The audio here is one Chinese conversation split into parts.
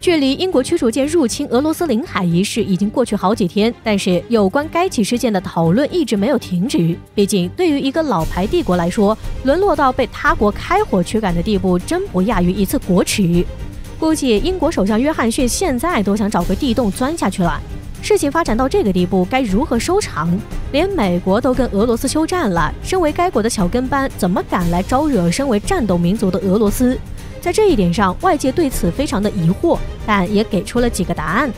距离英国驱逐舰入侵俄罗斯领海一事已经过去好几天，但是有关该起事件的讨论一直没有停止。毕竟，对于一个老牌帝国来说，沦落到被他国开火驱赶的地步，真不亚于一次国耻。估计英国首相约翰逊现在都想找个地洞钻下去了。事情发展到这个地步，该如何收场？连美国都跟俄罗斯休战了，身为该国的小跟班，怎么敢来招惹身为战斗民族的俄罗斯？在这一点上，外界对此非常的疑惑，但也给出了几个答案。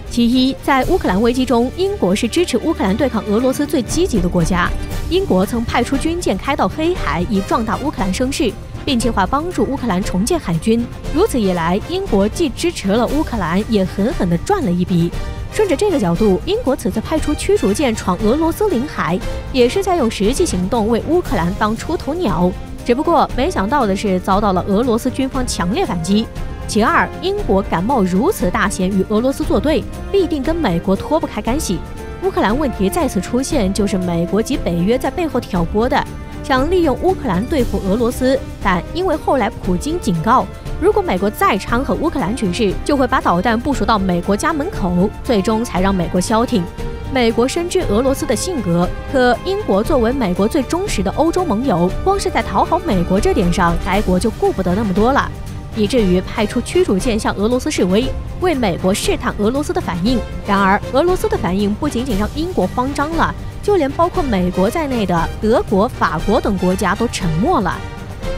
其一，在乌克兰危机中，英国是支持乌克兰对抗俄罗斯最积极的国家。英国曾派出军舰开到黑海，以壮大乌克兰声势，并计划帮助乌克兰重建海军。如此一来，英国既支持了乌克兰，也狠狠地赚了一笔。顺着这个角度，英国此次派出驱逐舰闯俄罗斯领海，也是在用实际行动为乌克兰当出头鸟。只不过没想到的是，遭到了俄罗斯军方强烈反击。其二，英国敢冒如此大险与俄罗斯作对，必定跟美国脱不开干系。乌克兰问题再次出现，就是美国及北约在背后挑拨的，想利用乌克兰对付俄罗斯。但因为后来普京警告，如果美国再掺和乌克兰局势，就会把导弹部署到美国家门口，最终才让美国消停。美国深知俄罗斯的性格，可英国作为美国最忠实的欧洲盟友，光是在讨好美国这点上，该国就顾不得那么多了，以至于派出驱逐舰向俄罗斯示威，为美国试探俄罗斯的反应。然而，俄罗斯的反应不仅仅让英国慌张了，就连包括美国在内的德国、法国等国家都沉默了。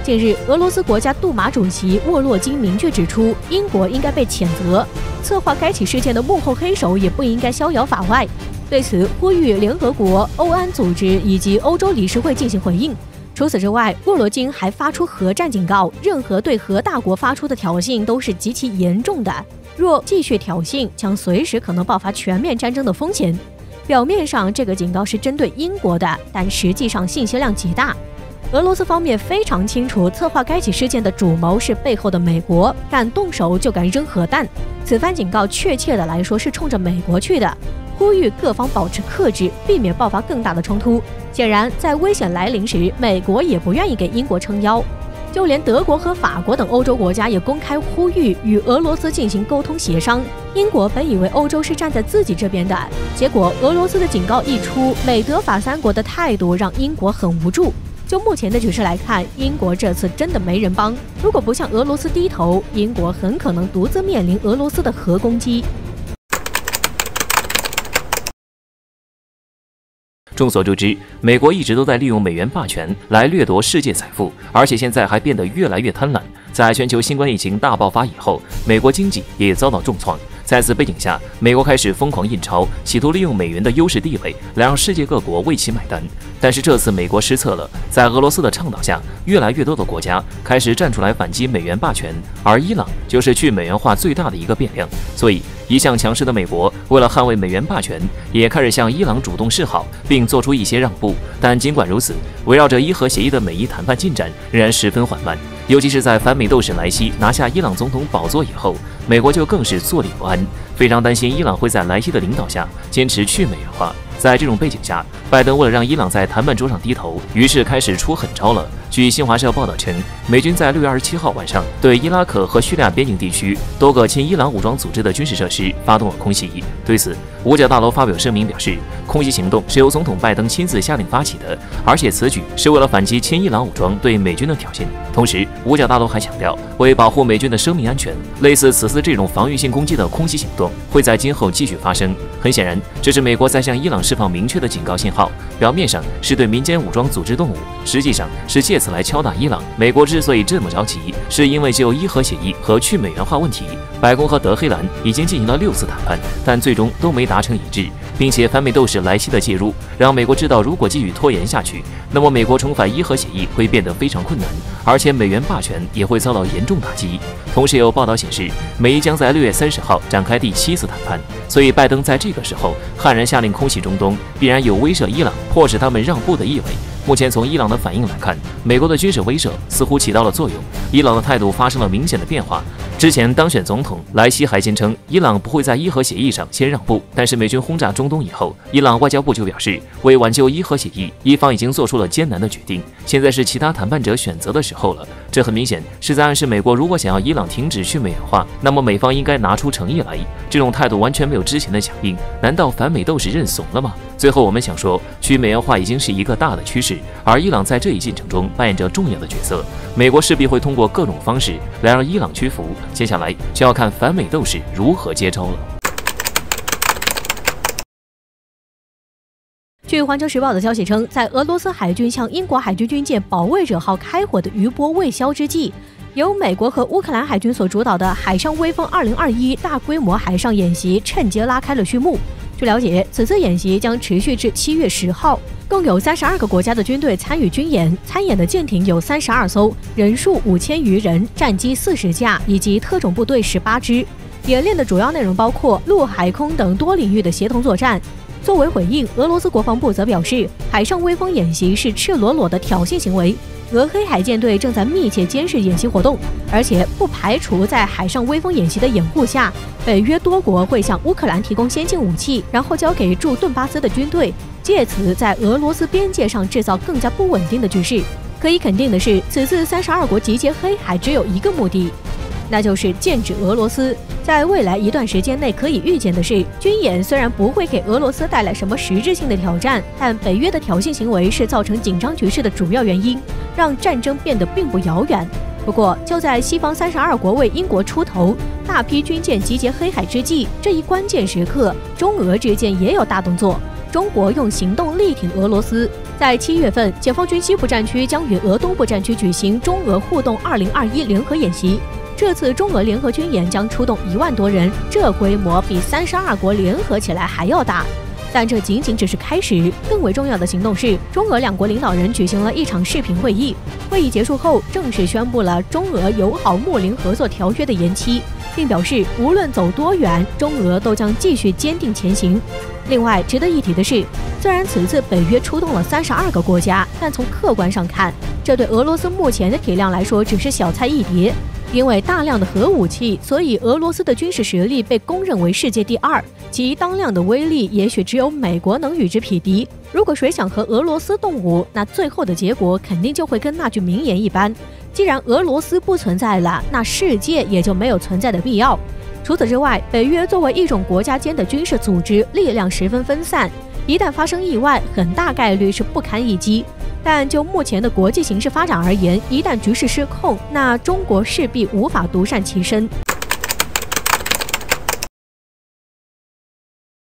近日，俄罗斯国家杜马主席沃洛金明确指出，英国应该被谴责，策划该起事件的幕后黑手也不应该逍遥法外。对此，呼吁联合国、欧安组织以及欧洲理事会进行回应。除此之外，沃罗金还发出核战警告，任何对核大国发出的挑衅都是极其严重的，若继续挑衅，将随时可能爆发全面战争的风险。表面上这个警告是针对英国的，但实际上信息量极大。俄罗斯方面非常清楚，策划该起事件的主谋是背后的美国，敢动手就敢扔核弹。此番警告确切的来说是冲着美国去的，呼吁各方保持克制，避免爆发更大的冲突。显然，在危险来临时，美国也不愿意给英国撑腰，就连德国和法国等欧洲国家也公开呼吁与俄罗斯进行沟通协商。英国本以为欧洲是站在自己这边的，结果俄罗斯的警告一出，美德法三国的态度让英国很无助。就目前的局势来看，英国这次真的没人帮。如果不向俄罗斯低头，英国很可能独自面临俄罗斯的核攻击。众所周知，美国一直都在利用美元霸权来掠夺世界财富，而且现在还变得越来越贪婪。在全球新冠疫情大爆发以后，美国经济也遭到重创。在此背景下，美国开始疯狂印钞，企图利用美元的优势地位来让世界各国为其买单。但是这次美国失策了，在俄罗斯的倡导下，越来越多的国家开始站出来反击美元霸权，而伊朗就是去美元化最大的一个变量。所以，一向强势的美国为了捍卫美元霸权，也开始向伊朗主动示好，并做出一些让步。但尽管如此，围绕着伊核协议的美伊谈判进展仍然十分缓慢。尤其是在反美斗士莱西拿下伊朗总统宝座以后，美国就更是坐立不安，非常担心伊朗会在莱西的领导下坚持去美元化。在这种背景下，拜登为了让伊朗在谈判桌上低头，于是开始出狠招了。据新华社报道称，美军在6月27号晚上对伊拉克和叙利亚边境地区多个亲伊朗武装组织的军事设施发动了空袭。对此，五角大楼发表声明表示，空袭行动是由总统拜登亲自下令发起的，而且此举是为了反击亲伊朗武装对美军的挑衅。同时，五角大楼还强调，为保护美军的生命安全，类似此次这种防御性攻击的空袭行动会在今后继续发生。很显然，这是美国在向伊朗释放明确的警告信号，表面上是对民间武装组织动武，实际上是借此来敲打伊朗。美国之所以这么着急，是因为就伊核协议和去美元化问题，白宫和德黑兰已经进行了6次谈判，但最终都没达成一致，并且反美斗士莱西的介入，让美国知道如果继续拖延下去，那么美国重返伊核协议会变得非常困难，而且美元霸权也会遭到严重打击。同时有报道显示，美伊将在6月30号展开第7次谈判，所以拜登在这个时候悍然下令空袭中东，必然有威慑伊朗、迫使他们让步的意味。目前从伊朗的反应来看，美国的军事威慑似乎起到了作用，伊朗的态度发生了明显的变化。之前当选总统莱西还坚称，伊朗不会在伊核协议上先让步，但是美军轰炸中东东以后，伊朗外交部就表示，为挽救伊核协议，伊方已经做出了艰难的决定，现在是其他谈判者选择的时候了。这很明显是在暗示美国如果想要伊朗停止去美元化，那么美方应该拿出诚意来。这种态度完全没有之前的强硬，难道反美斗士认怂了吗？最后我们想说，去美元化已经是一个大的趋势，而伊朗在这一进程中扮演着重要的角色，美国势必会通过各种方式来让伊朗屈服。接下来就要看反美斗士如何接招了。据《环球时报》的消息称，在俄罗斯海军向英国海军军舰“保卫者号”开火的余波未消之际，由美国和乌克兰海军所主导的海上威风2021大规模海上演习趁机拉开了序幕。据了解，此次演习将持续至7月10号，共有32个国家的军队参与军演，参演的舰艇有32艘，人数5000余人，战机40架，以及特种部队18支。演练的主要内容包括陆海空等多领域的协同作战。作为回应，俄罗斯国防部则表示，海上威风演习是赤裸裸的挑衅行为。俄黑海舰队正在密切监视演习活动，而且不排除在海上威风演习的掩护下，北约多国会向乌克兰提供先进武器，然后交给驻顿巴斯的军队，借此在俄罗斯边界上制造更加不稳定的局势。可以肯定的是，此次32国集结黑海只有一个目的，那就是剑指俄罗斯。在未来一段时间内，可以预见的是，军演虽然不会给俄罗斯带来什么实质性的挑战，但北约的挑衅行为是造成紧张局势的主要原因，让战争变得并不遥远。不过，就在西方32国为英国出头，大批军舰集结黑海之际，这一关键时刻，中俄之间也有大动作。中国用行动力挺俄罗斯。在7月份，解放军西部战区将与俄东部战区举行中俄互动2021联合演习。这次中俄联合军演将出动1万多人，这规模比32国联合起来还要大。但这仅仅只是开始，更为重要的行动是，中俄2国领导人举行了一场视频会议。会议结束后，正式宣布了中俄友好睦邻合作条约的延期，并表示无论走多远，中俄都将继续坚定前行。另外，值得一提的是，虽然此次北约出动了32个国家，但从客观上看，这对俄罗斯目前的体量来说只是小菜一碟。因为大量的核武器，所以俄罗斯的军事实力被公认为世界第2，其当量的威力也许只有美国能与之匹敌。如果谁想和俄罗斯动武，那最后的结果肯定就会跟那句名言一般：既然俄罗斯不存在了，那世界也就没有存在的必要。除此之外，北约作为一种国家间的军事组织，力量十分分散，一旦发生意外，很大概率是不堪一击。但就目前的国际形势发展而言，一旦局势失控，那中国势必无法独善其身。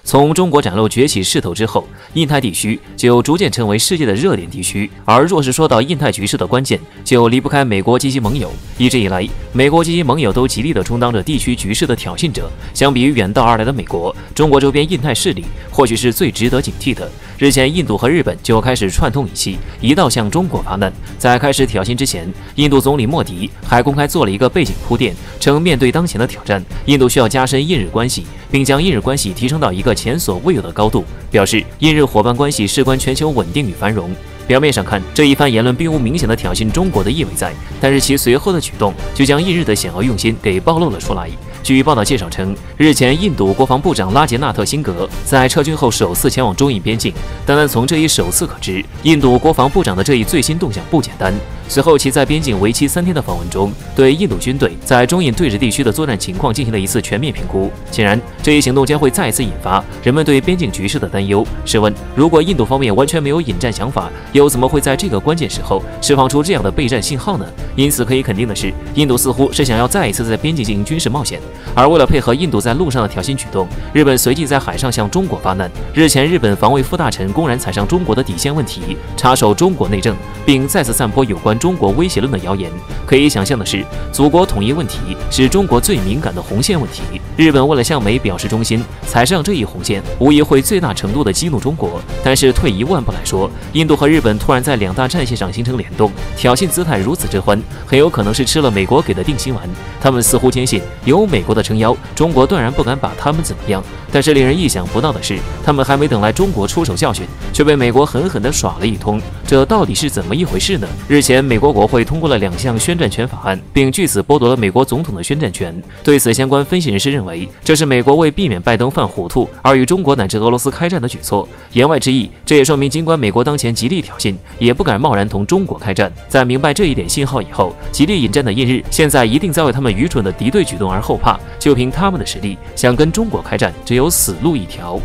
从中国崭露崛起势头之后，印太地区就逐渐成为世界的热点地区。而若是说到印太局势的关键，就离不开美国及其盟友。一直以来，美国及其盟友都极力地充当着地区局势的挑衅者。相比于远道而来的美国，中国周边印太势力或许是最值得警惕的。日前，印度和日本就开始串通一气，一道向中国发难。在开始挑衅之前，印度总理莫迪还公开做了一个背景铺垫，称面对当前的挑战，印度需要加深印日关系，并将印日关系提升到一个前所未有的高度，表示印日伙伴关系事关全球稳定与繁荣。表面上看，这一番言论并无明显的挑衅中国的意味在，但是其随后的举动就将印日的险恶用心给暴露了出来。据报道介绍称，日前印度国防部长拉杰纳特辛格在撤军后首次前往中印边境，单从这一首次可知，印度国防部长的这一最新动向不简单。随后，其在边境为期3天的访问中，对印度军队在中印对峙地区的作战情况进行了一次全面评估。显然，这一行动将会再次引发人们对边境局势的担忧。试问，如果印度方面完全没有引战想法，又怎么会在这个关键时候释放出这样的备战信号呢？因此，可以肯定的是，印度似乎是想要再一次在边境进行军事冒险。而为了配合印度在陆上的挑衅举动，日本随即在海上向中国发难。日前，日本防卫副大臣公然踩上中国的底线问题，插手中国内政，并再次散播有关中国威胁论的谣言。可以想象的是，祖国统一问题是中国最敏感的红线问题。日本为了向美表示忠心，踩上这一红线，无疑会最大程度的激怒中国。但是退一万步来说，印度和日本突然在2大战线上形成联动，挑衅姿态如此之欢，很有可能是吃了美国给的定心丸。他们似乎坚信，有美国的撑腰，中国断然不敢把他们怎么样。但是令人意想不到的是，他们还没等来中国出手教训，却被美国狠狠地耍了一通。这到底是怎么一回事呢？日前，美国国会通过了2项宣战权法案，并据此剥夺了美国总统的宣战权。对此，相关分析人士认为，这是美国为避免拜登犯虎兔而与中国乃至俄罗斯开战的举措。言外之意，这也说明，尽管美国当前极力挑衅，也不敢贸然同中国开战。在明白这一点信号以后，极力引战的印日现在一定在为他们愚蠢的敌对举动而后怕。就凭他们的实力，想跟中国开战，只有死路一条。